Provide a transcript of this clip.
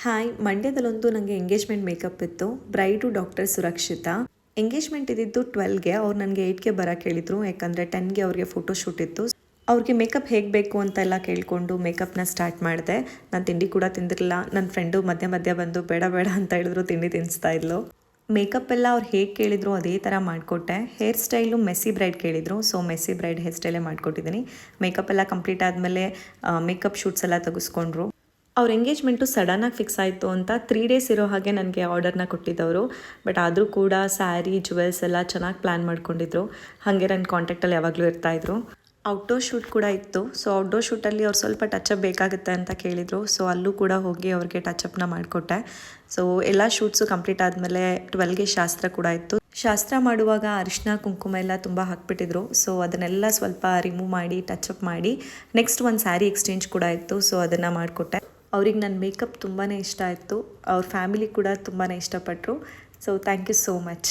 Hi, ಮಂಡ್ಯದಲ್ಲೊಂದು ನನಗೆ engagement makeup ಇತ್ತು. Braid doctor ಸುರಕ್ಷಿತಾ. Engagement ಇದ್ದಿದ್ದು 12ಗೆ, ಅವ್ರು ನನಗೆ 8ಗೆ ಬರೋಕ್ಕೆ ಹೇಳಿದರು. ಯಾಕಂದರೆ 10ಗೆ ಅವ್ರಿಗೆ ಫೋಟೋಶೂಟ್ ಇತ್ತು. ಅವ್ರಿಗೆ ಮೇಕಪ್ ಹೇಗೆ ಬೇಕು ಅಂತೆಲ್ಲ ಕೇಳಿಕೊಂಡು ಮೇಕಪ್ನ ಸ್ಟಾರ್ಟ್ ಮಾಡಿದೆ. ನಾನು ತಿಂಡಿ ಕೂಡ ತಿಂದಿರಲಿಲ್ಲ. ನನ್ನ ಫ್ರೆಂಡು ಮಧ್ಯೆ ಮಧ್ಯೆ ಬಂದು ಬೇಡ ಬೇಡ ಅಂತ ಹೇಳಿದ್ರು, ತಿಂಡಿ ತಿನ್ನಿಸ್ತಾ ಇದ್ಲು. ಮೇಕಪ್ ಎಲ್ಲ ಅವ್ರು ಹೇಗೆ ಕೇಳಿದ್ರು ಅದೇ ಥರ ಮಾಡಿಕೊಟ್ಟೆ. ಹೇರ್ ಸ್ಟೈಲು ಮೆಸ್ಸಿ ಬ್ರೈಡ್ ಕೇಳಿದರು, ಸೊ ಮೆಸ್ಸಿ ಬ್ರೈಡ್ ಹೇರ್ ಸ್ಟೈಲೇ ಮಾಡಿಕೊಟ್ಟಿದ್ದೀನಿ. ಮೇಕಪ್ ಎಲ್ಲ ಕಂಪ್ಲೀಟ್ ಆದಮೇಲೆ ಮೇಕಪ್ ಶೂಟ್ಸ್ ಎಲ್ಲ ತೆಗೆಸ್ಕೊಂಡ್ರು. ಅವ್ರ ಎಂಗೇಜ್ಮೆಂಟು ಸಡನ್ನಾಗಿ ಫಿಕ್ಸ್ ಆಯಿತು ಅಂತ 3 ಡೇಸ್ ಇರೋ ಹಾಗೆ ನನಗೆ ಆರ್ಡರ್ನ ಕೊಟ್ಟಿದ್ದವರು. ಬಟ್ ಆದರೂ ಕೂಡ ಸ್ಯಾರಿ, ಜುವೆಲ್ಸ್ ಎಲ್ಲ ಚೆನ್ನಾಗಿ ಪ್ಲ್ಯಾನ್ ಮಾಡ್ಕೊಂಡಿದ್ರು. ಹಾಗೆ ನನ್ನ ಕಾಂಟ್ಯಾಕ್ಟಲ್ಲಿ ಯಾವಾಗಲೂ ಇರ್ತಾಯಿದ್ರು. ಔಟ್ಡೋರ್ ಶೂಟ್ ಕೂಡ ಇತ್ತು. ಸೊ ಔಟ್ಡೋರ್ ಶೂಟಲ್ಲಿ ಅವ್ರು ಸ್ವಲ್ಪ ಟಚಪ್ ಬೇಕಾಗುತ್ತೆ ಅಂತ ಕೇಳಿದರು. ಸೊ ಅಲ್ಲೂ ಕೂಡ ಹೋಗಿ ಅವ್ರಿಗೆ ಟಚಪ್ನ ಮಾಡಿಕೊಟ್ಟೆ. ಸೊ ಎಲ್ಲ ಶೂಟ್ಸು ಕಂಪ್ಲೀಟ್ ಆದಮೇಲೆ 12ಗೆ ಶಾಸ್ತ್ರ ಕೂಡ ಇತ್ತು. ಶಾಸ್ತ್ರ ಮಾಡುವಾಗ ಅರಿಶಿನ ಕುಂಕುಮ ಎಲ್ಲ ತುಂಬ ಹಾಕ್ಬಿಟ್ಟಿದ್ರು. ಸೊ ಅದನ್ನೆಲ್ಲ ಸ್ವಲ್ಪ ರಿಮೂವ್ ಮಾಡಿ ಟಚಪ್ ಮಾಡಿ ನೆಕ್ಸ್ಟ್ ಒಂದು ಸ್ಯಾರಿ ಎಕ್ಸ್ಚೇಂಜ್ ಕೂಡ ಇತ್ತು. ಸೊ ಅದನ್ನು ಮಾಡಿಕೊಟ್ಟೆ. ಅವ್ರಿಗೆ ನನ್ನ ಮೇಕಪ್ ತುಂಬಾ ಇಷ್ಟ ಆಯಿತು. ಅವ್ರ ಫ್ಯಾಮಿಲಿ ಕೂಡ ತುಂಬಾ ಇಷ್ಟಪಟ್ಟರು. So thank you so much.